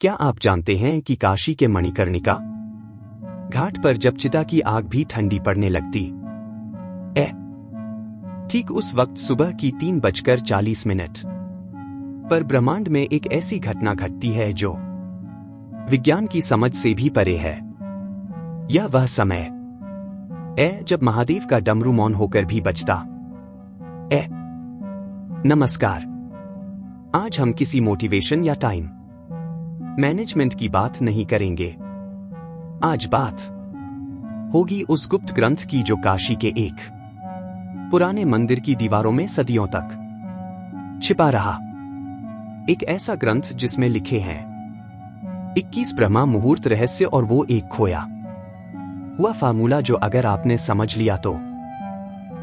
क्या आप जानते हैं कि काशी के मणिकर्णिका घाट पर जब चिता की आग भी ठंडी पड़ने लगती ठीक उस वक्त सुबह की 3:40 पर ब्रह्मांड में एक ऐसी घटना घटती है जो विज्ञान की समझ से भी परे है। यह वह समय जब महादेव का डमरू मौन होकर भी बजता। नमस्कार। आज हम किसी मोटिवेशन या टाइम मैनेजमेंट की बात नहीं करेंगे। आज बात होगी उस गुप्त ग्रंथ की जो काशी के एक पुराने मंदिर की दीवारों में सदियों तक छिपा रहा। एक ऐसा ग्रंथ जिसमें लिखे हैं 21 ब्रह्मा मुहूर्त रहस्य और वो एक खोया हुआ फार्मूला जो अगर आपने समझ लिया तो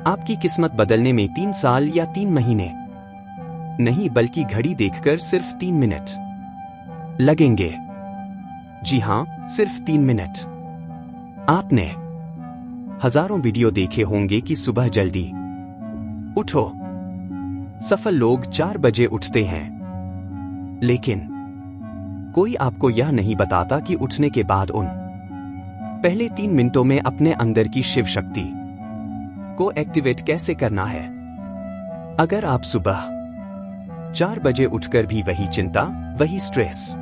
आपकी किस्मत बदलने में 3 साल या 3 महीने नहीं बल्कि घड़ी देखकर सिर्फ 3 मिनट लगेंगे। जी हां, सिर्फ 3 मिनट। आपने हजारों वीडियो देखे होंगे कि सुबह जल्दी उठो। सफल लोग 4 बजे उठते हैं, लेकिन कोई आपको यह नहीं बताता कि उठने के बाद उन पहले 3 मिनटों में अपने अंदर की शिव शक्ति को एक्टिवेट कैसे करना है। अगर आप सुबह 4 बजे उठकर भी वही चिंता, वही स्ट्रेस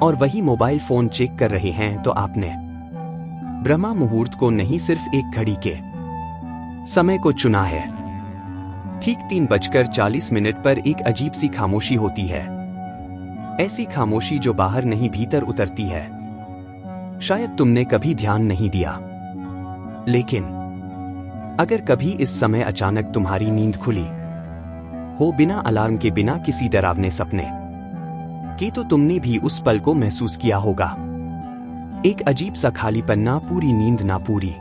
और वही मोबाइल फोन चेक कर रहे हैं तो आपने ब्रह्मा मुहूर्त को नहीं, सिर्फ एक घड़ी के समय को चुना है। ठीक 3:40 पर एक अजीब सी खामोशी होती है। ऐसी खामोशी जो बाहर नहीं भीतर उतरती है। शायद तुमने कभी ध्यान नहीं दिया, लेकिन अगर कभी इस समय अचानक तुम्हारी नींद खुली हो, बिना अलार्म के, बिना किसी डरावने सपने कि, तो तुमने भी उस पल को महसूस किया होगा। एक अजीब सा खालीपन, ना पूरी नींद ना पूरी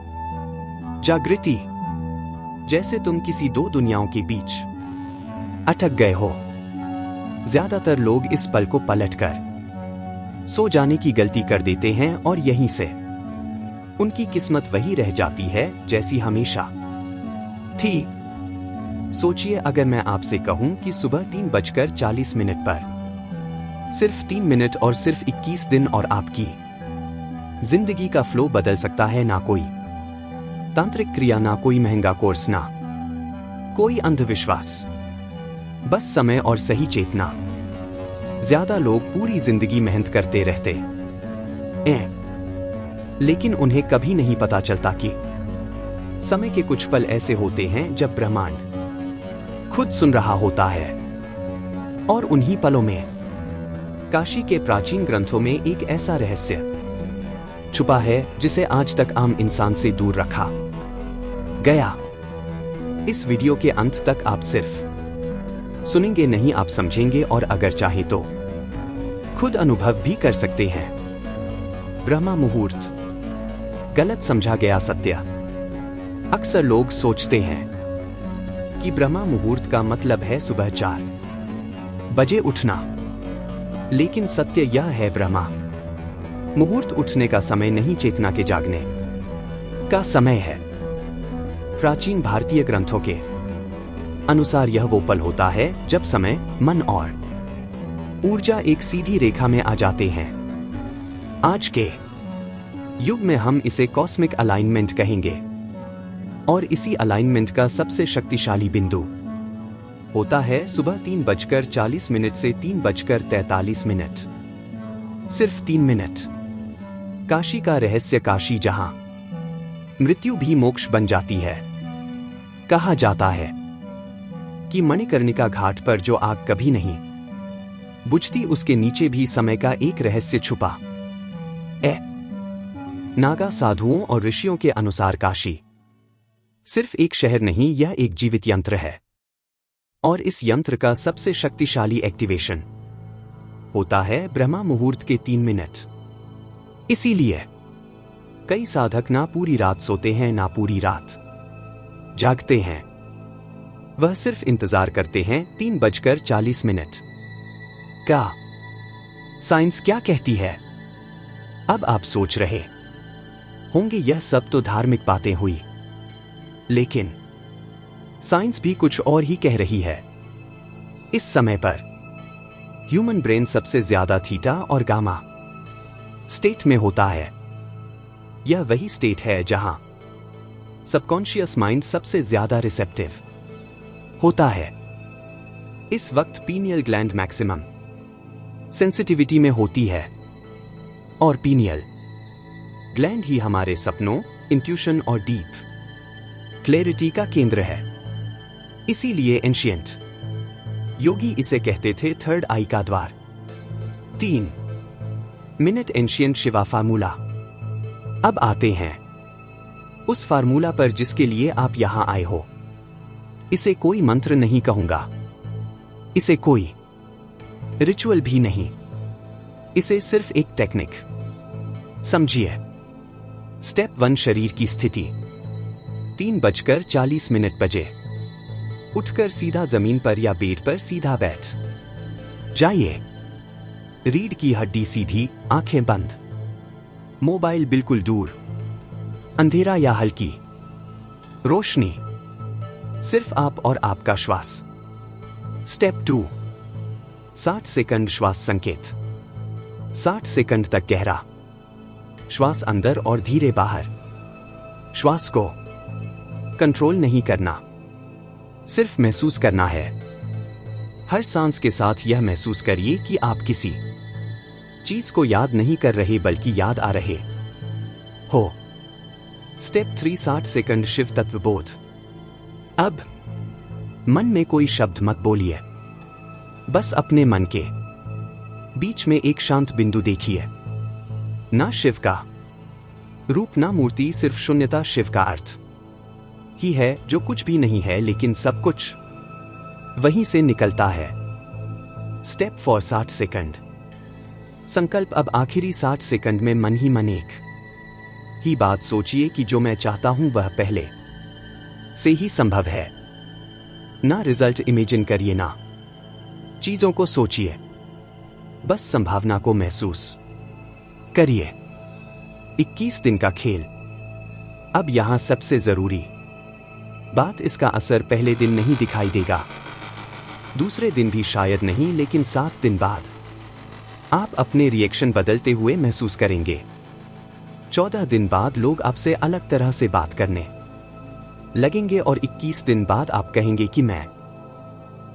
जागृति, जैसे तुम किसी 2 दुनियाओं के बीच अटक गए हो। ज्यादातर लोग इस पल को पलटकर सो जाने की गलती कर देते हैं और यहीं से उनकी किस्मत वही रह जाती है जैसी हमेशा थी। सोचिए, अगर मैं आपसे कहूं कि सुबह 3:40 पर सिर्फ 3 मिनट और सिर्फ 21 दिन और आपकी जिंदगी का फ्लो बदल सकता है। ना कोई तांत्रिक क्रिया, ना कोई महंगा कोर्स, ना कोई अंधविश्वास, बस समय और सही चेतना। ज्यादा लोग पूरी जिंदगी मेहनत करते रहते लेकिन उन्हें कभी नहीं पता चलता कि समय के कुछ पल ऐसे होते हैं जब ब्रह्मांड खुद सुन रहा होता है। और उन्हीं पलों में काशी के प्राचीन ग्रंथों में एक ऐसा रहस्य छुपा है जिसे आज तक आम इंसान से दूर रखा गया। इस वीडियो के अंत तक आप सिर्फ सुनेंगे नहीं, आप समझेंगे और अगर चाहे तो खुद अनुभव भी कर सकते हैं। ब्रह्मा मुहूर्त गलत समझा गया सत्य। अक्सर लोग सोचते हैं कि ब्रह्मा मुहूर्त का मतलब है सुबह 4 बजे उठना, लेकिन सत्य यह है, ब्रह्मा मुहूर्त उठने का समय नहीं, चेतना के जागने का समय है। प्राचीन भारतीय ग्रंथों के अनुसार यह वो पल होता है जब समय, मन और ऊर्जा एक सीधी रेखा में आ जाते हैं। आज के युग में हम इसे कॉस्मिक अलाइनमेंट कहेंगे और इसी अलाइनमेंट का सबसे शक्तिशाली बिंदु होता है सुबह 3:40 से 3:43। सिर्फ 3 मिनट। काशी का रहस्य, काशी जहां मृत्यु भी मोक्ष बन जाती है। कहा जाता है कि मणिकर्णिका घाट पर जो आग कभी नहीं बुझती, उसके नीचे भी समय का एक रहस्य छुपा नागा साधुओं और ऋषियों के अनुसार काशी सिर्फ एक शहर नहीं, यह एक जीवित यंत्र है। और इस यंत्र का सबसे शक्तिशाली एक्टिवेशन होता है ब्रह्मा मुहूर्त के 3 मिनट। इसीलिए कई साधक ना पूरी रात सोते हैं, ना पूरी रात जागते हैं। वह सिर्फ इंतजार करते हैं 3:40 का। साइंस क्या कहती है? अब आप सोच रहे होंगे यह सब तो धार्मिक बातें हुई, लेकिन साइंस भी कुछ और ही कह रही है। इस समय पर ह्यूमन ब्रेन सबसे ज्यादा थीटा और गामा स्टेट में होता है। यह वही स्टेट है जहां सबकॉन्शियस माइंड सबसे ज्यादा रिसेप्टिव होता है। इस वक्त पीनियल ग्लैंड मैक्सिमम सेंसिटिविटी में होती है और पीनियल ग्लैंड ही हमारे सपनों, इंट्यूशन और डीप क्लैरिटी का केंद्र है। इसीलिए एंशिएंट योगी इसे कहते थे थर्ड आई का द्वार। 3 मिनट एंशिएंट शिवा फार्मूला। अब आते हैं उस फार्मूला पर जिसके लिए आप यहां आए हो। इसे कोई मंत्र नहीं कहूंगा, इसे कोई रिचुअल भी नहीं, इसे सिर्फ एक टेक्निक समझिए। स्टेप 1 शरीर की स्थिति। 3:40 बजे उठकर सीधा जमीन पर या बेड पर सीधा बैठ जाइए। रीढ़ की हड्डी सीधी, आंखें बंद, मोबाइल बिल्कुल दूर, अंधेरा या हल्की रोशनी, सिर्फ आप और आपका श्वास। स्टेप 2 60 सेकंड श्वास संकेत। 60 सेकंड तक गहरा श्वास अंदर और धीरे बाहर। श्वास को कंट्रोल नहीं करना, सिर्फ महसूस करना है। हर सांस के साथ यह महसूस करिए कि आप किसी चीज को याद नहीं कर रहे बल्कि याद आ रहे हो। स्टेप 3 60 सेकंड शिव तत्व बोध। अब मन में कोई शब्द मत बोलिए, बस अपने मन के बीच में एक शांत बिंदु देखिए। ना शिव का रूप ना मूर्ति, सिर्फ शून्यता। शिव का अर्थ ही है जो कुछ भी नहीं है लेकिन सब कुछ वहीं से निकलता है। स्टेप 4 60 सेकंड संकल्प। अब आखिरी 60 सेकंड में मन ही मन एक ही बात सोचिए कि जो मैं चाहता हूं वह पहले से ही संभव है। ना रिजल्ट इमेजिन करिए, ना चीजों को सोचिए, बस संभावना को महसूस करिए। 21 दिन का खेल। अब यहां सबसे जरूरी बात, इसका असर पहले दिन नहीं दिखाई देगा, दूसरे दिन भी शायद नहीं, लेकिन 7 दिन बाद आप अपने रिएक्शन बदलते हुए महसूस करेंगे। 14 दिन बाद लोग आपसे अलग तरह से बात करने लगेंगे और 21 दिन बाद आप कहेंगे कि मैं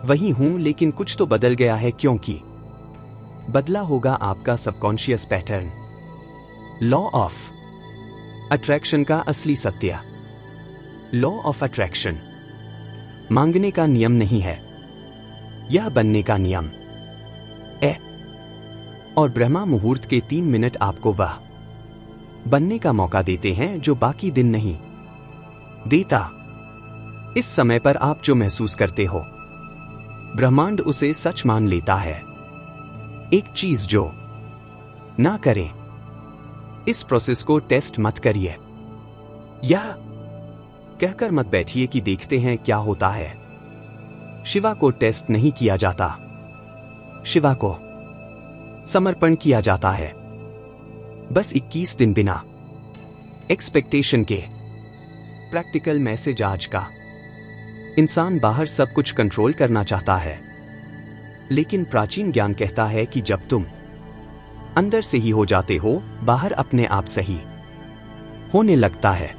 वही हूं लेकिन कुछ तो बदल गया है, क्योंकि बदला होगा आपका subconscious pattern. Law of attraction का असली सत्य। लॉ ऑफ अट्रैक्शन मांगने का नियम नहीं है, यह बनने का नियम है। और ब्रह्मा मुहूर्त के 3 मिनट आपको वह बनने का मौका देते हैं जो बाकी दिन नहीं देता। इस समय पर आप जो महसूस करते हो, ब्रह्मांड उसे सच मान लेता है। एक चीज जो ना करें, इस प्रोसेस को टेस्ट मत करिए। यह कहकर मत बैठिए कि देखते हैं क्या होता है। शिवा को टेस्ट नहीं किया जाता, शिवा को समर्पण किया जाता है। बस 21 दिन बिना एक्सपेक्टेशन के। प्रैक्टिकल मैसेज आज का। इंसान बाहर सब कुछ कंट्रोल करना चाहता है, लेकिन प्राचीन ज्ञान कहता है कि जब तुम अंदर से ही हो जाते हो, बाहर अपने आप सही होने लगता है।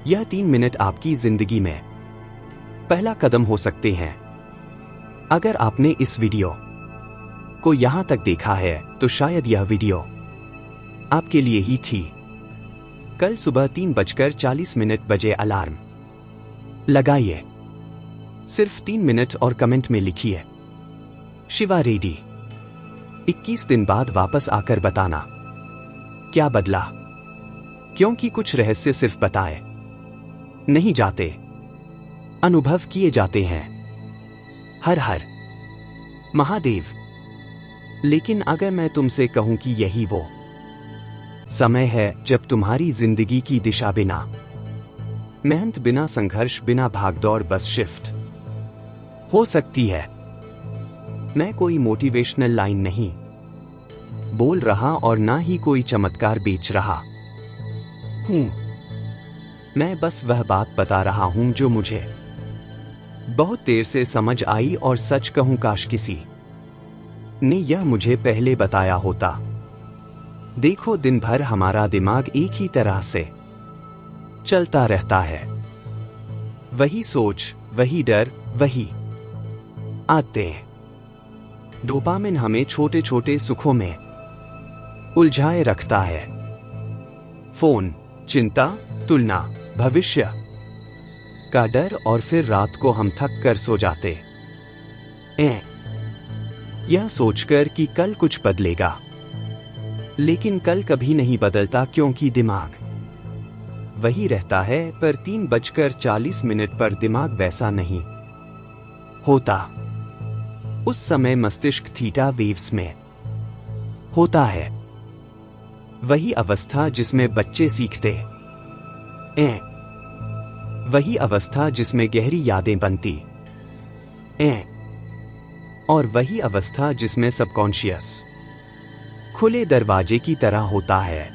यह 3 मिनट आपकी जिंदगी में पहला कदम हो सकते हैं। अगर आपने इस वीडियो को यहां तक देखा है तो शायद यह वीडियो आपके लिए ही थी। कल सुबह 3:40 बजे अलार्म लगाइए, सिर्फ 3 मिनट और कमेंट में लिखिए शिवा रेडी। 21 दिन बाद वापस आकर बताना क्या बदला, क्योंकि कुछ रहस्य सिर्फ बताए नहीं जाते, अनुभव किए जाते हैं। हर हर महादेव। लेकिन अगर मैं तुमसे कहूं कि यही वो समय है जब तुम्हारी जिंदगी की दिशा बिना मेहनत, बिना संघर्ष, बिना भागदौड़ बस शिफ्ट हो सकती है। मैं कोई मोटिवेशनल लाइन नहीं बोल रहा और ना ही कोई चमत्कार बेच रहा हूं। मैं बस वह बात बता रहा हूं जो मुझे बहुत देर से समझ आई, और सच कहूं काश किसी ने यह मुझे पहले बताया होता। देखो, दिन भर हमारा दिमाग एक ही तरह से चलता रहता है। वही सोच, वही डर, वही आदतें। डोपामिन हमें छोटे छोटे सुखों में उलझाए रखता है। फोन, चिंता, तुलना, भविष्य का डर, और फिर रात को हम थक कर सो जाते हैं यह सोचकर कि कल कुछ बदलेगा। लेकिन कल कभी नहीं बदलता, क्योंकि दिमाग वही रहता है। पर 3:40 पर दिमाग वैसा नहीं होता। उस समय मस्तिष्क थीटा वेव्स में होता है। वही अवस्था जिसमें बच्चे सीखते हैं, वही अवस्था जिसमें गहरी यादें बनती हैं, और वही अवस्था जिसमें सबकॉन्शियस खुले दरवाजे की तरह होता है।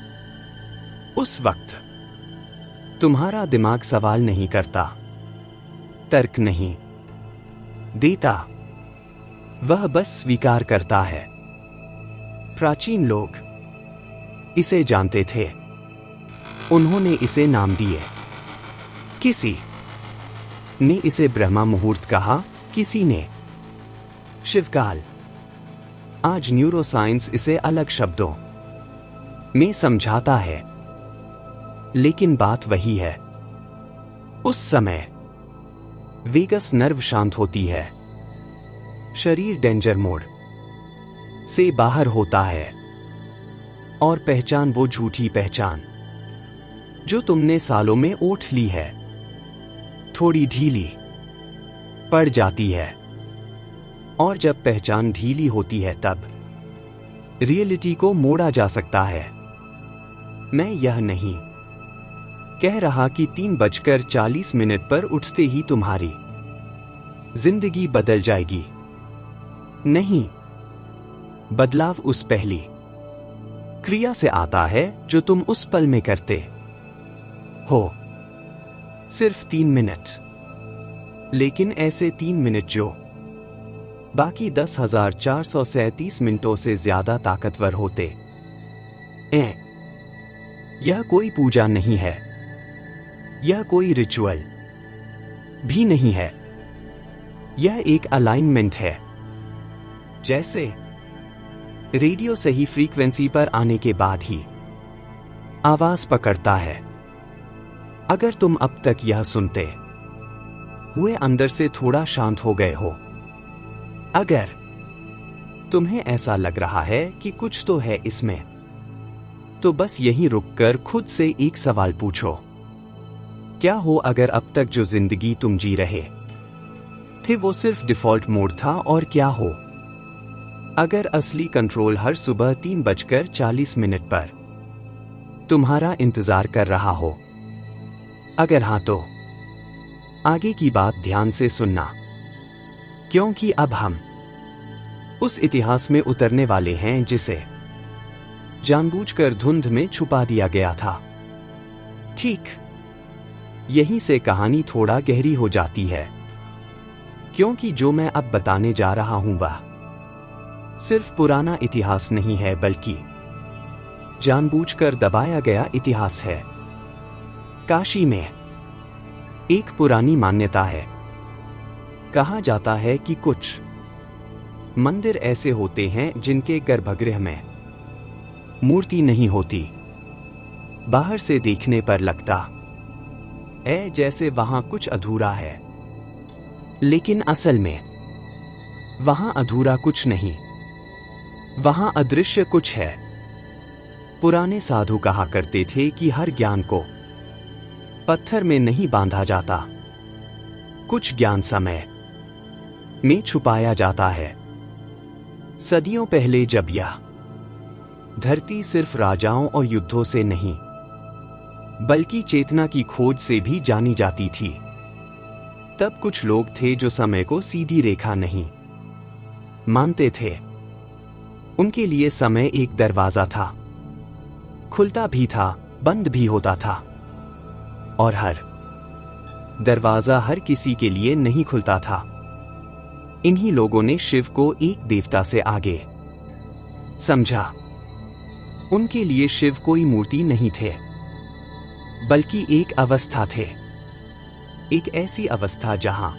उस वक्त तुम्हारा दिमाग सवाल नहीं करता, तर्क नहीं देता, वह बस स्वीकार करता है। प्राचीन लोग इसे जानते थे। उन्होंने इसे नाम दिए। किसी ने इसे ब्रह्मा मुहूर्त कहा, किसी ने शिवकाल। आज न्यूरोसाइंस इसे अलग शब्दों में समझाता है, लेकिन बात वही है। उस समय वेगस नर्व शांत होती है, शरीर डेंजर मोड से बाहर होता है, और पहचान, वो झूठी पहचान जो तुमने सालों में ओढ़ ली है, थोड़ी ढीली पड़ जाती है। और जब पहचान ढीली होती है, तब रियलिटी को मोड़ा जा सकता है। मैं यह नहीं कह रहा कि 3:40 पर उठते ही तुम्हारी जिंदगी बदल जाएगी। नहीं, बदलाव उस पहली क्रिया से आता है जो तुम उस पल में करते हो। सिर्फ 3 मिनट, लेकिन ऐसे 3 मिनट जो बाकी 10,437 मिनटों से ज्यादा ताकतवर होते हैं। यह कोई पूजा नहीं है, यह कोई रिचुअल भी नहीं है, यह एक अलाइनमेंट है। जैसे रेडियो सही फ्रीक्वेंसी पर आने के बाद ही आवाज पकड़ता है। अगर तुम अब तक यह सुनते हुए अंदर से थोड़ा शांत हो गए हो, अगर तुम्हें ऐसा लग रहा है कि कुछ तो है इसमें, तो बस यहीं रुककर खुद से एक सवाल पूछो। क्या हो अगर अब तक जो जिंदगी तुम जी रहे थे वो सिर्फ डिफॉल्ट मोड था? और क्या हो अगर असली कंट्रोल हर सुबह 3:40 पर तुम्हारा इंतजार कर रहा हो? अगर हां, तो आगे की बात ध्यान से सुनना, क्योंकि अब हम उस इतिहास में उतरने वाले हैं जिसे जानबूझकर धुंध में छुपा दिया गया था। ठीक यहीं से कहानी थोड़ा गहरी हो जाती है, क्योंकि जो मैं अब बताने जा रहा हूं वह सिर्फ पुराना इतिहास नहीं है, बल्कि जानबूझकर दबाया गया इतिहास है। काशी में एक पुरानी मान्यता है। कहा जाता है कि कुछ मंदिर ऐसे होते हैं जिनके गर्भगृह में मूर्ति नहीं होती। बाहर से देखने पर लगता है जैसे वहां कुछ अधूरा है, लेकिन असल में वहां अधूरा कुछ नहीं, वहां अदृश्य कुछ है। पुराने साधु कहा करते थे कि हर ज्ञान को पत्थर में नहीं बांधा जाता, कुछ ज्ञान समय में छुपाया जाता है। सदियों पहले जब यह धरती सिर्फ राजाओं और युद्धों से नहीं, बल्कि चेतना की खोज से भी जानी जाती थी, तब कुछ लोग थे जो समय को सीधी रेखा नहीं मानते थे। उनके लिए समय एक दरवाजा था, खुलता भी था, बंद भी होता था, और हर दरवाजा हर किसी के लिए नहीं खुलता था। इन्हीं लोगों ने शिव को एक देवता से आगे समझा, उनके लिए शिव कोई मूर्ति नहीं थे, बल्कि एक अवस्था थे। एक ऐसी अवस्था जहां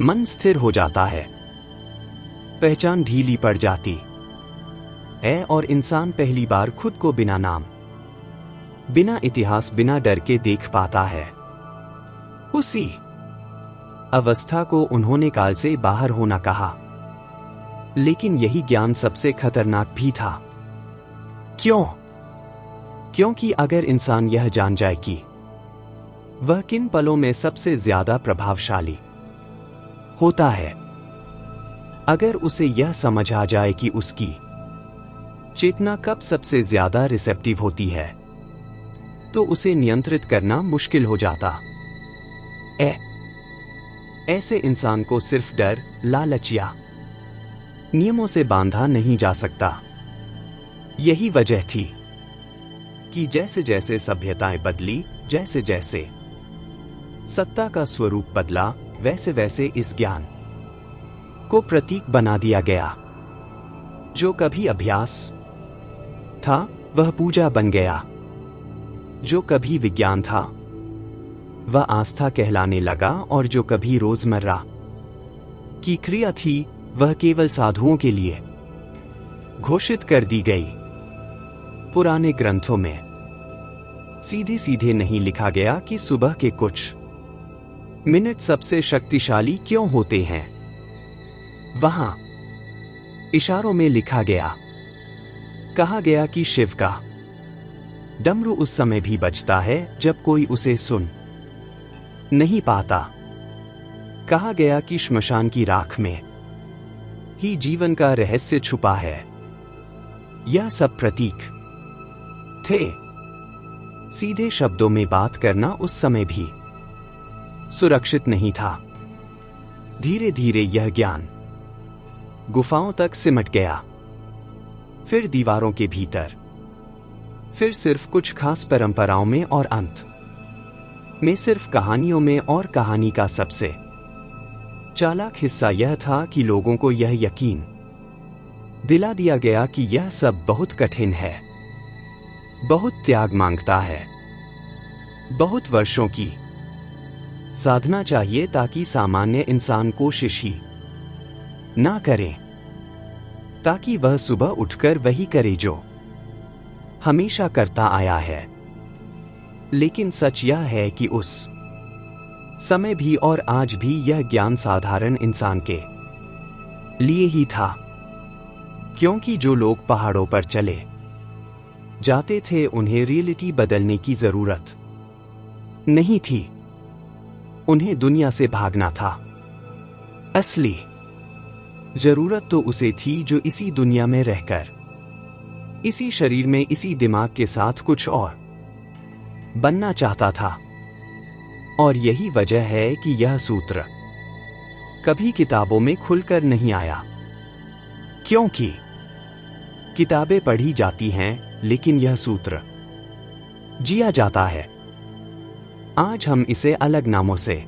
मन स्थिर हो जाता है, पहचान ढीली पड़ जाती है और इंसान पहली बार खुद को बिना नाम, बिना इतिहास, बिना डर के देख पाता है। उसी अवस्था को उन्होंने काल से बाहर होना कहा। लेकिन यही ज्ञान सबसे खतरनाक भी था। क्यों? क्योंकि अगर इंसान यह जान जाए कि वह किन पलों में सबसे ज्यादा प्रभावशाली होता है, अगर उसे यह समझ आ जाए कि उसकी चेतना कब सबसे ज्यादा रिसेप्टिव होती है, तो उसे नियंत्रित करना मुश्किल हो जाता। ऐसे इंसान को सिर्फ डर, लालच या नियमों से बांधा नहीं जा सकता। यही वजह थी कि जैसे जैसे सभ्यताएं बदली, जैसे जैसे सत्ता का स्वरूप बदला, वैसे वैसे इस ज्ञान को प्रतीक बना दिया गया। जो कभी अभ्यास था वह पूजा बन गया, जो कभी विज्ञान था वह आस्था कहलाने लगा, और जो कभी रोजमर्रा की क्रिया थी वह केवल साधुओं के लिए घोषित कर दी गई। पुराने ग्रंथों में सीधे सीधे नहीं लिखा गया कि सुबह के कुछ मिनट सबसे शक्तिशाली क्यों होते हैं। वहां इशारों में लिखा गया, कहा गया कि शिव का डमरू उस समय भी बजता है जब कोई उसे सुन नहीं पाता। कहा गया कि श्मशान की राख में ही जीवन का रहस्य छुपा है। यह सब प्रतीक थे। सीधे शब्दों में बात करना उस समय भी सुरक्षित नहीं था। धीरे धीरे यह ज्ञान गुफाओं तक सिमट गया, फिर दीवारों के भीतर, फिर सिर्फ कुछ खास परंपराओं में, और अंत में सिर्फ कहानियों में। और कहानी का सबसे चालाक हिस्सा यह था कि लोगों को यह यकीन दिला दिया गया कि यह सब बहुत कठिन है, बहुत त्याग मांगता है, बहुत वर्षों की साधना चाहिए, ताकि सामान्य इंसान कोशिश ही ना करे, ताकि वह सुबह उठकर वही करे जो हमेशा करता आया है। लेकिन सच यह है कि उस समय भी और आज भी यह ज्ञान साधारण इंसान के लिए ही था, क्योंकि जो लोग पहाड़ों पर चले जाते थे उन्हें रियलिटी बदलने की जरूरत नहीं थी, उन्हें दुनिया से भागना था। असली जरूरत तो उसे थी जो इसी दुनिया में रहकर, इसी शरीर में, इसी दिमाग के साथ कुछ और बनना चाहता था। और यही वजह है कि यह सूत्र कभी किताबों में खुलकर नहीं आया, क्योंकि किताबें पढ़ी जाती हैं, लेकिन यह सूत्र जिया जाता है। आज हम इसे अलग नामों से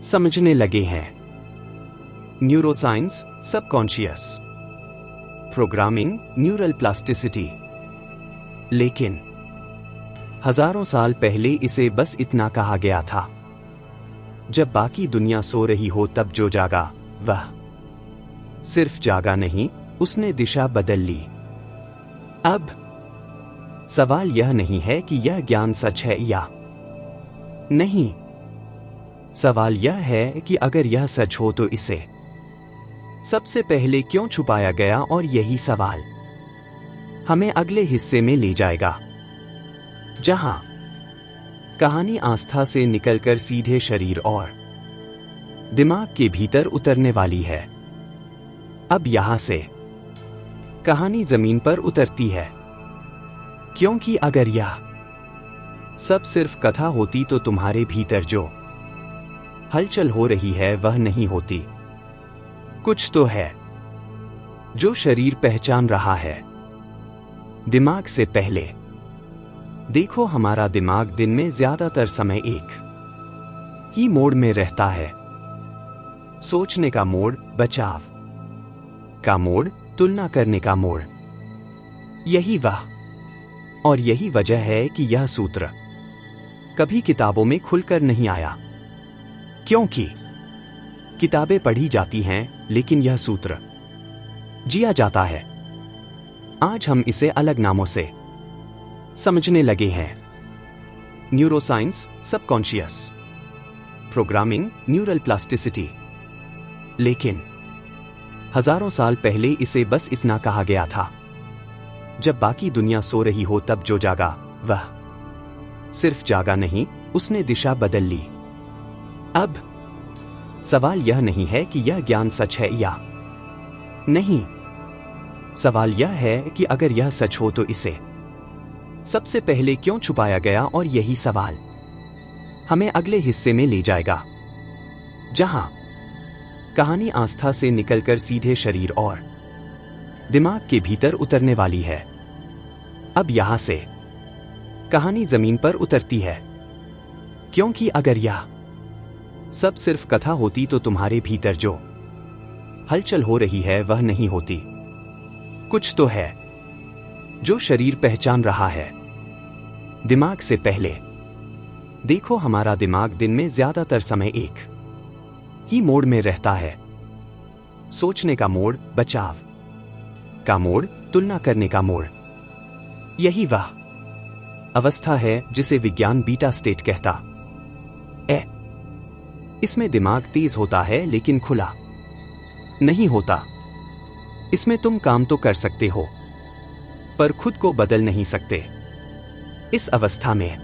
समझने लगे हैं। Neuroscience, subconscious programming, neural plasticity. लेकिन हजारों साल पहले इसे बस इतना कहा गया था, जब बाकी दुनिया सो रही हो तब जो जागा वह सिर्फ जागा नहीं, उसने दिशा बदल ली। अब सवाल यह नहीं है कि यह ज्ञान सच है या नहीं, सवाल यह है कि अगर यह सच हो तो इसे सबसे पहले क्यों छुपाया गया। और यही सवाल हमें अगले हिस्से में ले जाएगा, जहां कहानी आस्था से निकलकर सीधे शरीर और दिमाग के भीतर उतरने वाली है। अब यहां से कहानी जमीन पर उतरती है, क्योंकि अगर यह सब सिर्फ कथा होती तो तुम्हारे भीतर जो हलचल हो रही है वह नहीं होती। कुछ तो है जो शरीर पहचान रहा है दिमाग से पहले। देखो, हमारा दिमाग दिन में ज्यादातर समय एक ही मोड में रहता है। सोचने का मोड, बचाव का मोड, तुलना करने का मोड़। यही वह और यही वजह है कि यह सूत्र कभी किताबों में खुलकर नहीं आया, क्योंकि किताबें पढ़ी जाती हैं लेकिन यह सूत्र जिया जाता है। आज हम इसे अलग नामों से समझने लगे हैं। Neuroscience, subconscious programming, neural plasticity. लेकिन हजारों साल पहले इसे बस इतना कहा गया था। जब बाकी दुनिया सो रही हो तब जो जागा वह सिर्फ जागा नहीं, उसने दिशा बदल ली। अब सवाल यह नहीं है कि यह ज्ञान सच है या नहीं। सवाल यह है कि अगर यह सच हो तो इसे सबसे पहले क्यों छुपाया गया। और यही सवाल हमें अगले हिस्से में ले जाएगा, जहां कहानी आस्था से निकलकर सीधे शरीर और दिमाग के भीतर उतरने वाली है। अब यहां से कहानी जमीन पर उतरती है, क्योंकि अगर यह सब सिर्फ कथा होती तो तुम्हारे भीतर जो हलचल हो रही है वह नहीं होती। कुछ तो है जो शरीर पहचान रहा है दिमाग से पहले। देखो, हमारा दिमाग दिन में ज्यादातर समय एक ही मोड में रहता है। सोचने का मोड, बचाव का मोड, तुलना करने का मोड। यही वह अवस्था है जिसे विज्ञान बीटा स्टेट कहता है। इसमें दिमाग तेज होता है लेकिन खुला नहीं होता। इसमें तुम काम तो कर सकते हो पर खुद को बदल नहीं सकते। इस अवस्था में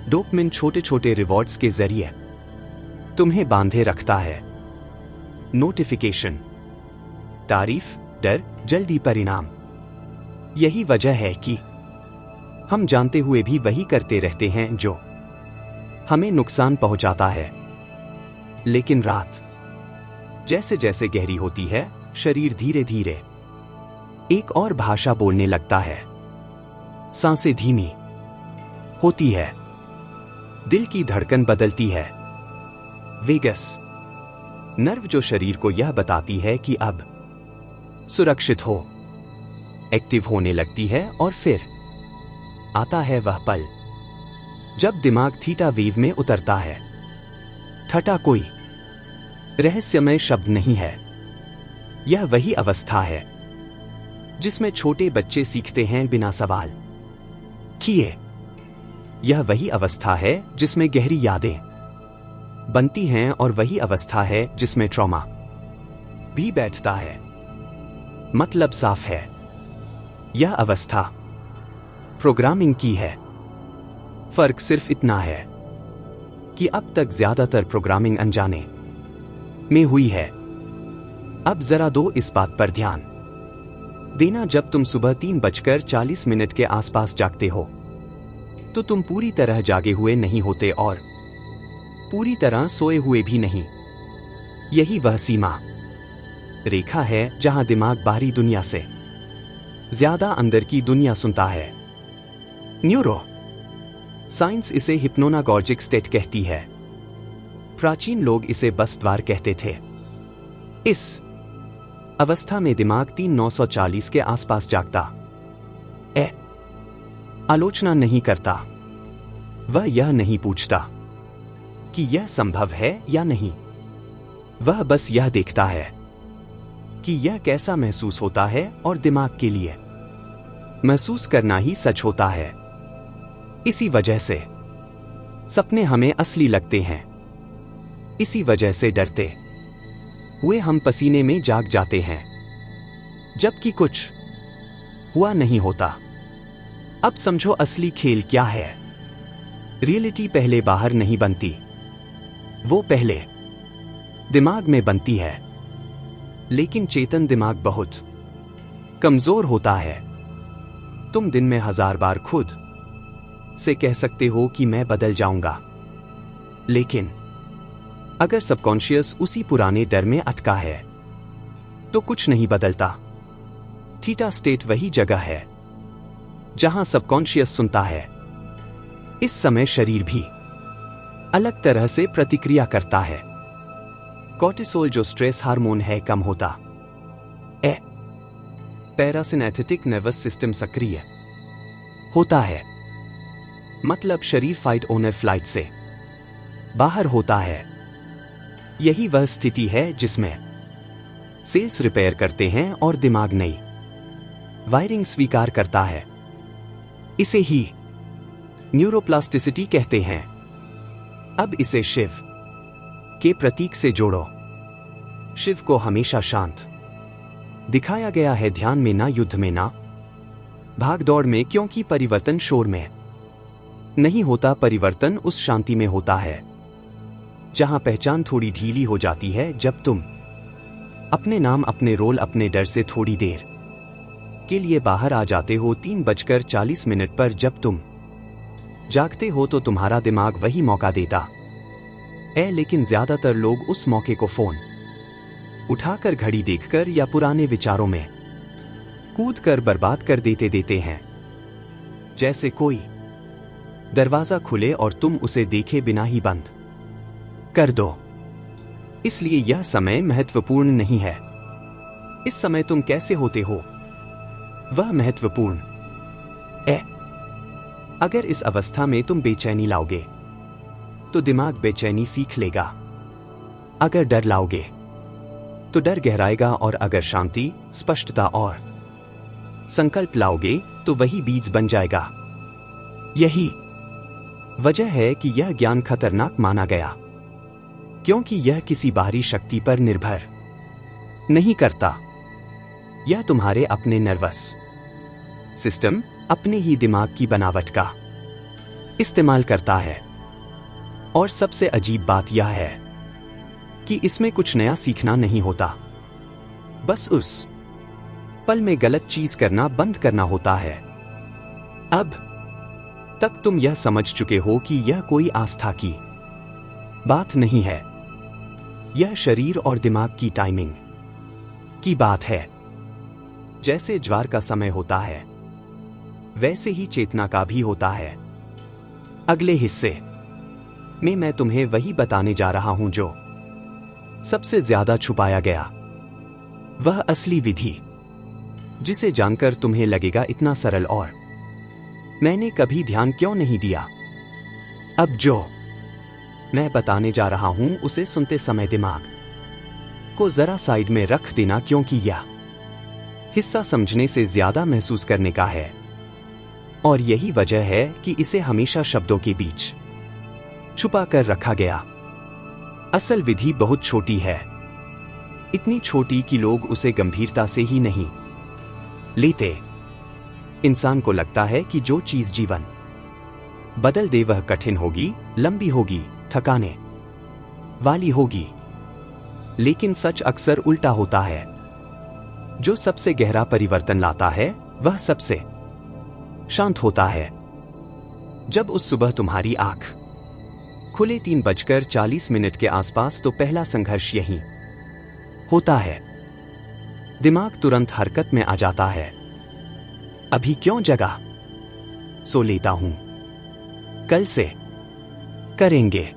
डोपामिन छोटे छोटे रिवॉर्ड्स के जरिए तुम्हें बांधे रखता है। नोटिफिकेशन, तारीफ, डर, जल्दी परिणाम। यही वजह है कि हम जानते हुए भी वही करते रहते हैं जो हमें नुकसान पहुंचाता है। लेकिन रात जैसे जैसे गहरी होती है, शरीर धीरे धीरे एक और भाषा बोलने लगता है। सांसें धीमी होती है, दिल की धड़कन बदलती है। वेगस नर्व जो शरीर को यह बताती है कि अब सुरक्षित हो, एक्टिव होने लगती है। और फिर आता है वह पल जब दिमाग थीटा वेव में उतरता है। थटा कोई रहस्यमय शब्द नहीं है, यह वही अवस्था है जिसमें छोटे बच्चे सीखते हैं बिना सवाल किए। यह वही अवस्था है जिसमें गहरी यादें बनती हैं और वही अवस्था है जिसमें ट्रॉमा भी बैठता है। मतलब साफ है, यह अवस्था प्रोग्रामिंग की है। फर्क सिर्फ इतना है कि अब तक ज्यादातर प्रोग्रामिंग अनजाने में हुई है। अब जरा दो इस बात पर ध्यान देना, जब तुम सुबह 3:40 के आसपास जागते हो तो तुम पूरी तरह जागे हुए नहीं होते और पूरी तरह सोए हुए भी नहीं। यही वह सीमा रेखा है जहां दिमाग बाहरी दुनिया से ज्यादा अंदर की दुनिया सुनता है। न्यूरो साइंस इसे हिप्नोनागॉर्जिक स्टेट कहती है। प्राचीन लोग इसे बस द्वार कहते थे। इस अवस्था में दिमाग 3940 के आसपास जागता है। आलोचना नहीं करता, वह यह नहीं पूछता कि यह संभव है या नहीं। वह बस यह देखता है कि यह कैसा महसूस होता है, और दिमाग के लिए महसूस करना ही सच होता है। इसी वजह से सपने हमें असली लगते हैं। इसी वजह से डरते हुए हम पसीने में जाग जाते हैं जबकि कुछ हुआ नहीं होता। अब समझो असली खेल क्या है। रियलिटी पहले बाहर नहीं बनती, वो पहले दिमाग में बनती है। लेकिन चेतन दिमाग बहुत कमजोर होता है। तुम दिन में 1000 बार खुद से कह सकते हो कि मैं बदल जाऊंगा, लेकिन अगर सबकॉन्शियस उसी पुराने डर में अटका है तो कुछ नहीं बदलता। थीटा स्टेट वही जगह है जहां सबकॉन्शियस सुनता है। इस समय शरीर भी अलग तरह से प्रतिक्रिया करता है। कॉर्टिसोल जो स्ट्रेस हार्मोन है कम होता है। पैरासिनेथेटिक नर्वस सिस्टम सक्रिय होता है, मतलब शरीर फाइट ऑनर फ्लाइट से बाहर होता है। यही वह स्थिति है जिसमें सेल्स रिपेयर करते हैं और दिमाग नई वायरिंग स्वीकार करता है। इसे ही न्यूरोप्लास्टिसिटी कहते हैं। अब इसे शिव के प्रतीक से जोड़ो। शिव को हमेशा शांत दिखाया गया है, ध्यान में ना, युद्ध में ना, भागदौड़ में, क्योंकि परिवर्तन शोर में नहीं होता। परिवर्तन उस शांति में होता है जहां पहचान थोड़ी ढीली हो जाती है, जब तुम अपने नाम, अपने रोल, अपने डर से थोड़ी देर के लिए बाहर आ जाते हो। 3:40 पर जब तुम जागते हो तो तुम्हारा दिमाग वही मौका देता है, लेकिन ज्यादातर लोग उस मौके को फोन उठाकर, घड़ी देखकर या पुराने विचारों में कूद कर बर्बाद कर देते हैं। जैसे कोई दरवाजा खुले और तुम उसे देखे बिना ही बंद कर दो। इसलिए यह समय महत्वपूर्ण नहीं है, इस समय तुम कैसे होते हो वह महत्वपूर्ण है। अगर इस अवस्था में तुम बेचैनी लाओगे तो दिमाग बेचैनी सीख लेगा। अगर डर लाओगे तो डर गहराएगा, और अगर शांति, स्पष्टता और संकल्प लाओगे तो वही बीज बन जाएगा। यही वजह है कि यह ज्ञान खतरनाक माना गया, क्योंकि यह किसी बाहरी शक्ति पर निर्भर नहीं करता। यह तुम्हारे अपने नर्वस सिस्टम, अपने ही दिमाग की बनावट का इस्तेमाल करता है। और सबसे अजीब बात यह है कि इसमें कुछ नया सीखना नहीं होता, बस उस पल में गलत चीज करना बंद करना होता है। अब तक तुम यह समझ चुके हो कि यह कोई आस्था की बात नहीं है, यह शरीर और दिमाग की टाइमिंग की बात है। जैसे ज्वार का समय होता है, वैसे ही चेतना का भी होता है। अगले हिस्से में मैं तुम्हें वही बताने जा रहा हूं जो सबसे ज्यादा छुपाया गया, वह असली विधि जिसे जानकर तुम्हें लगेगा इतना सरल और मैंने कभी ध्यान क्यों नहीं दिया। अब जो मैं बताने जा रहा हूं उसे सुनते समय दिमाग को जरा साइड में रख देना, क्योंकि यह हिस्सा समझने से ज्यादा महसूस करने का है। और यही वजह है कि इसे हमेशा शब्दों के बीच छुपा कर रखा गया। असल विधि बहुत छोटी है, इतनी छोटी कि लोग उसे गंभीरता से ही नहीं लेते। इंसान को लगता है कि जो चीज जीवन बदल दे वह कठिन होगी, लंबी होगी, थकाने वाली होगी। लेकिन सच अक्सर उल्टा होता है। जो सबसे गहरा परिवर्तन लाता है वह सबसे शांत होता है। जब उस सुबह तुम्हारी आंख खुले 3:40 के आसपास, तो पहला संघर्ष यही होता है। दिमाग तुरंत हरकत में आ जाता है। अभी क्यों जगा, सो लेता हूं, कल से करेंगे।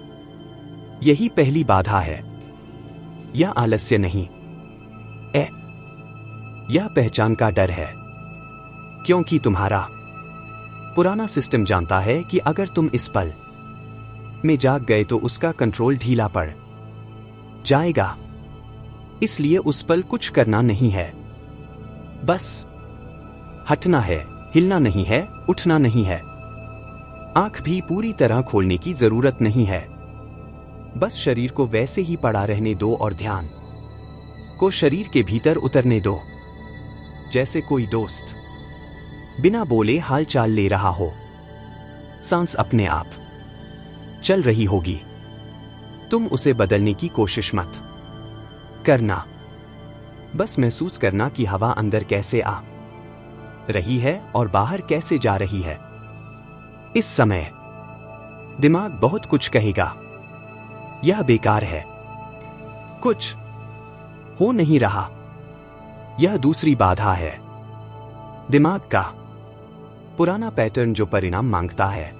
यही पहली बाधा है। यह आलस्य नहीं है, यह पहचान का डर है, क्योंकि तुम्हारा पुराना सिस्टम जानता है कि अगर तुम इस पल में जाग गए तो उसका कंट्रोल ढीला पड़ जाएगा। इसलिए उस पल कुछ करना नहीं है, बस हटना है, हिलना नहीं है, उठना नहीं है। आंख भी पूरी तरह खोलने की जरूरत नहीं है, बस शरीर को वैसे ही पड़ा रहने दो और ध्यान को शरीर के भीतर उतरने दो, जैसे कोई दोस्त बिना बोले हालचाल ले रहा हो। सांस अपने आप चल रही होगी, तुम उसे बदलने की कोशिश मत करना। बस महसूस करना कि हवा अंदर कैसे आ रही है और बाहर कैसे जा रही है। इस समय दिमाग बहुत कुछ कहेगा, यह बेकार है, कुछ हो नहीं रहा। यह दूसरी बाधा है, दिमाग का पुराना पैटर्न जो परिणाम मांगता है।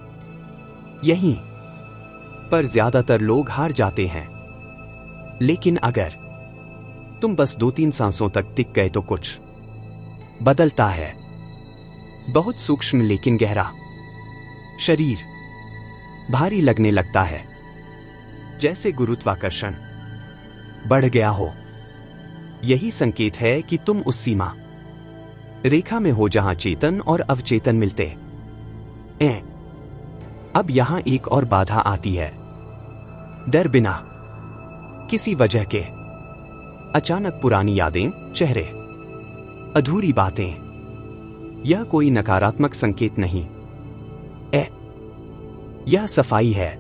यहीं पर ज्यादातर लोग हार जाते हैं। लेकिन अगर तुम बस 2-3 सांसों तक टिक गए तो कुछ बदलता है, बहुत सूक्ष्म लेकिन गहरा। शरीर भारी लगने लगता है, जैसे गुरुत्वाकर्षण बढ़ गया हो। यही संकेत है कि तुम उस सीमा रेखा में हो जहां चेतन और अवचेतन मिलते हैं। अब यहां एक और बाधा आती है, डर बिना किसी वजह के। अचानक पुरानी यादें, चेहरे, अधूरी बातें। यह कोई नकारात्मक संकेत नहीं, यह सफाई है।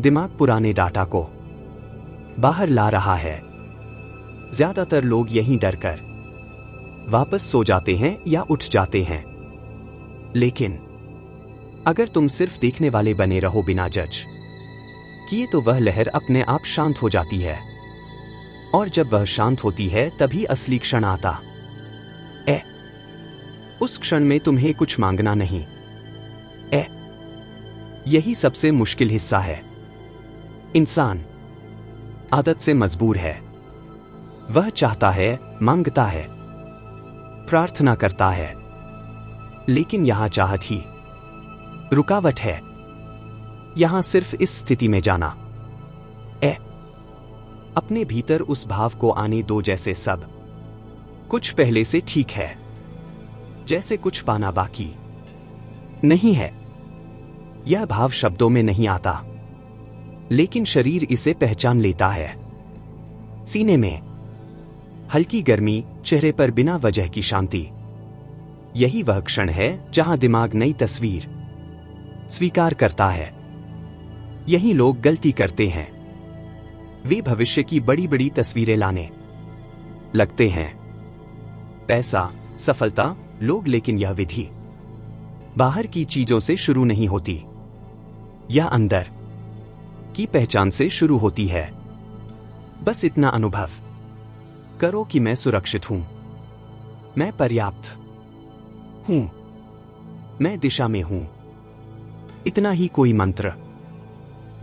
दिमाग पुराने डाटा को बाहर ला रहा है। ज्यादातर लोग यहीं डरकर वापस सो जाते हैं या उठ जाते हैं। लेकिन अगर तुम सिर्फ देखने वाले बने रहो बिना जज किए, तो वह लहर अपने आप शांत हो जाती है। और जब वह शांत होती है तभी असली क्षण आता है। उस क्षण में तुम्हें कुछ मांगना नहीं है। यही सबसे मुश्किल हिस्सा है। इंसान आदत से मजबूर है। वह चाहता है, मांगता है, प्रार्थना करता है, लेकिन यहां चाहत ही रुकावट है। यहां सिर्फ इस स्थिति में जाना है। अपने भीतर उस भाव को आने दो जैसे सब कुछ पहले से ठीक है, जैसे कुछ पाना बाकी नहीं है। यह भाव शब्दों में नहीं आता, लेकिन शरीर इसे पहचान लेता है। सीने में हल्की गर्मी, चेहरे पर बिना वजह की शांति। यही वह क्षण है जहां दिमाग नई तस्वीर स्वीकार करता है। यही लोग गलती करते हैं। वे भविष्य की बड़ी बड़ी तस्वीरें लाने लगते हैं। पैसा, सफलता, लोग, लेकिन यह विधि बाहर की चीजों से शुरू नहीं होती। यह अंदर की पहचान से शुरू होती है। बस इतना अनुभव करो कि मैं सुरक्षित हूं, मैं पर्याप्त हूं, मैं दिशा में हूं। इतना ही, कोई मंत्र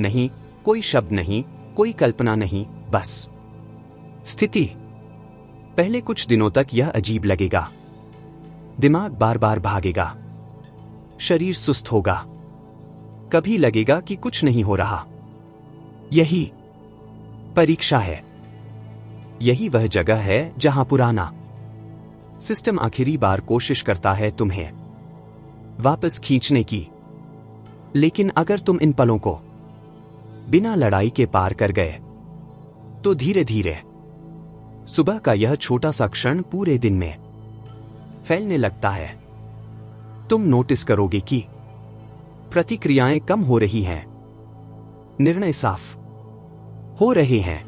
नहीं, कोई शब्द नहीं, कोई कल्पना नहीं, बस स्थिति। पहले कुछ दिनों तक यह अजीब लगेगा। दिमाग बार बार भागेगा, शरीर सुस्त होगा, कभी लगेगा कि कुछ नहीं हो रहा। यही परीक्षा है। यही वह जगह है जहां पुराना सिस्टम आखिरी बार कोशिश करता है तुम्हें वापस खींचने की। लेकिन अगर तुम इन पलों को बिना लड़ाई के पार कर गए, तो धीरे धीरे सुबह का यह छोटा सा क्षण पूरे दिन में फैलने लगता है। तुम नोटिस करोगे कि प्रतिक्रियाएं कम हो रही हैं, निर्णय साफ हो रहे हैं,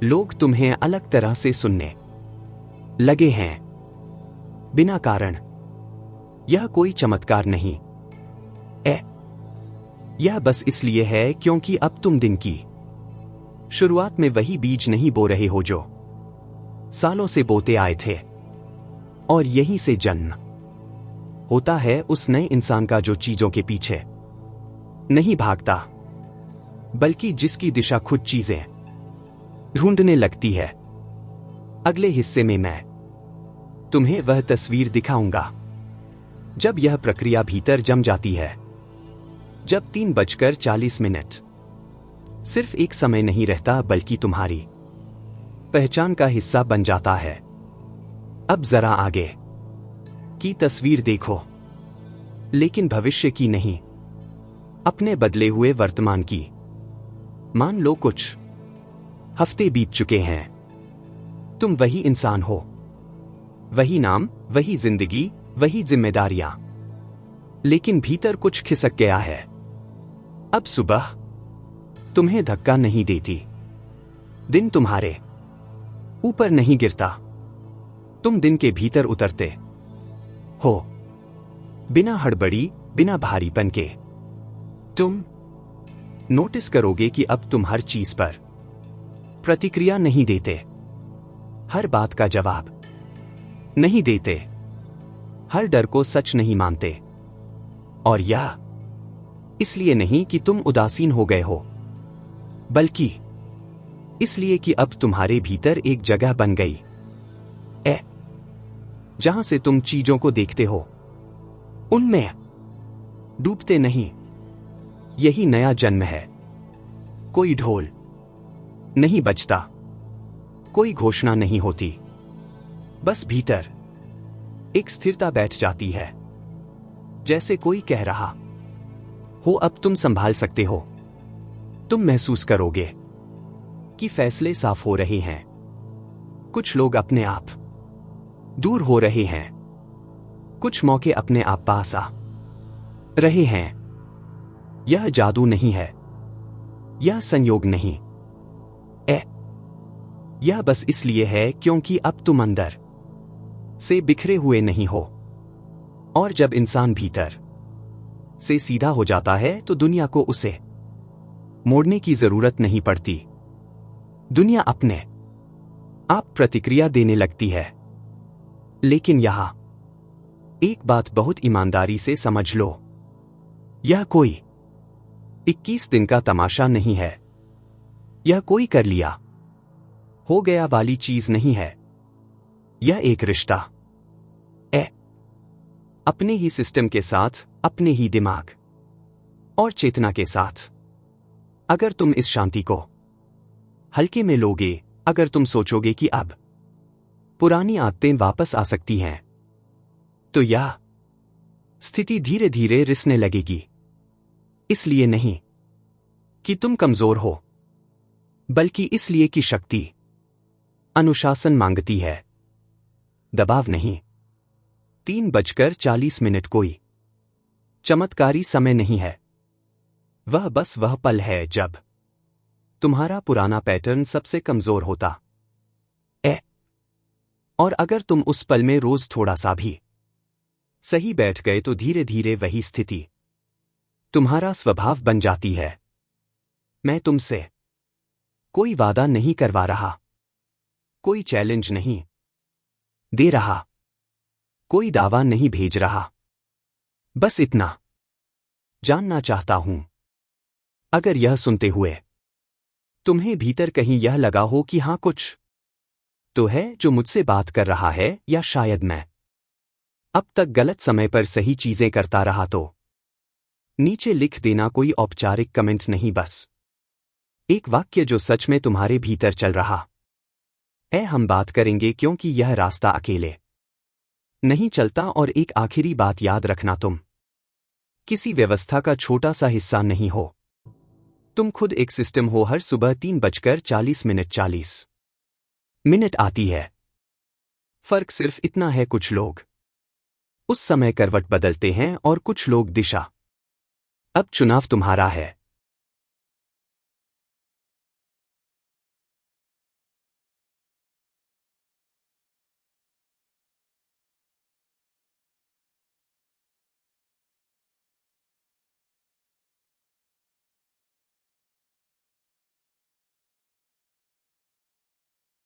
लोग तुम्हें अलग तरह से सुनने लगे हैं, बिना कारण। यह कोई चमत्कार नहीं है, यह बस इसलिए है क्योंकि अब तुम दिन की शुरुआत में वही बीज नहीं बो रहे हो जो सालों से बोते आए थे। और यहीं से जन्म होता है उस नए इंसान का जो चीजों के पीछे नहीं भागता, बल्कि जिसकी दिशा खुद चीजें ढूंढने लगती है। अगले हिस्से में मैं तुम्हें वह तस्वीर दिखाऊंगा जब यह प्रक्रिया भीतर जम जाती है, जब 3:40 सिर्फ एक समय नहीं रहता, बल्कि तुम्हारी पहचान का हिस्सा बन जाता है। अब जरा आगे की तस्वीर देखो, लेकिन भविष्य की नहीं, अपने बदले हुए वर्तमान की। मान लो कुछ हफ्ते बीत चुके हैं, तुम वही इंसान हो, वही नाम, वही जिंदगी, वही जिम्मेदारियां, लेकिन भीतर कुछ खिसक गया है। अब सुबह तुम्हें धक्का नहीं देती, दिन तुम्हारे ऊपर नहीं गिरता, तुम दिन के भीतर उतरते हो, बिना हड़बड़ी, बिना भारीपन के। तुम नोटिस करोगे कि अब तुम हर चीज पर प्रतिक्रिया नहीं देते, हर बात का जवाब नहीं देते, हर डर को सच नहीं मानते। और यह इसलिए नहीं कि तुम उदासीन हो गए हो, बल्कि इसलिए कि अब तुम्हारे भीतर एक जगह बन गई है जहां से तुम चीजों को देखते हो, उनमें डूबते नहीं। यही नया जन्म है। कोई ढोल नहीं बजता, कोई घोषणा नहीं होती, बस भीतर एक स्थिरता बैठ जाती है, जैसे कोई कह रहा हो अब तुम संभाल सकते हो। तुम महसूस करोगे कि फैसले साफ हो रहे हैं, कुछ लोग अपने आप दूर हो रहे हैं, कुछ मौके अपने आप पास आ रहे हैं। यह जादू नहीं है, यह संयोग नहीं, यह बस इसलिए है क्योंकि अब तुम अंदर से बिखरे हुए नहीं हो। और जब इंसान भीतर से सीधा हो जाता है तो दुनिया को उसे मोड़ने की जरूरत नहीं पड़ती। दुनिया अपने आप प्रतिक्रिया देने लगती है। लेकिन यहां एक बात बहुत ईमानदारी से समझ लो, यह कोई 21 दिन का तमाशा नहीं है, यह कोई कर लिया हो गया वाली चीज नहीं है। यह एक रिश्ता है, अपने ही सिस्टम के साथ, अपने ही दिमाग और चेतना के साथ। अगर तुम इस शांति को हल्के में लोगे, अगर तुम सोचोगे कि अब पुरानी आदतें वापस आ सकती हैं, तो यह स्थिति धीरे धीरे रिसने लगेगी। इसलिए नहीं कि तुम कमजोर हो, बल्कि इसलिए कि शक्ति अनुशासन मांगती है, दबाव नहीं। 3:40 कोई चमत्कारी समय नहीं है। वह बस वह पल है जब तुम्हारा पुराना पैटर्न सबसे कमजोर होता है। और अगर तुम उस पल में रोज थोड़ा सा भी सही बैठ गए तो धीरे धीरे वही स्थिति तुम्हारा स्वभाव बन जाती है। मैं तुमसे कोई वादा नहीं करवा रहा, कोई चैलेंज नहीं दे रहा, कोई दावा नहीं भेज रहा, बस इतना जानना चाहता हूं, अगर यह सुनते हुए तुम्हें भीतर कहीं यह लगा हो कि हां कुछ तो है जो मुझसे बात कर रहा है, या शायद मैं अब तक गलत समय पर सही चीजें करता रहा, तो नीचे लिख देना। कोई औपचारिक कमेंट नहीं, बस एक वाक्य जो सच में तुम्हारे भीतर चल रहा है। हम बात करेंगे क्योंकि यह रास्ता अकेले नहीं चलता। और एक आखिरी बात याद रखना, तुम किसी व्यवस्था का छोटा सा हिस्सा नहीं हो, तुम खुद एक सिस्टम हो। हर सुबह 3:40 आती है। फर्क सिर्फ इतना है, कुछ लोग उस समय करवट बदलते हैं और कुछ लोग दिशा। अब चुनाव तुम्हारा है।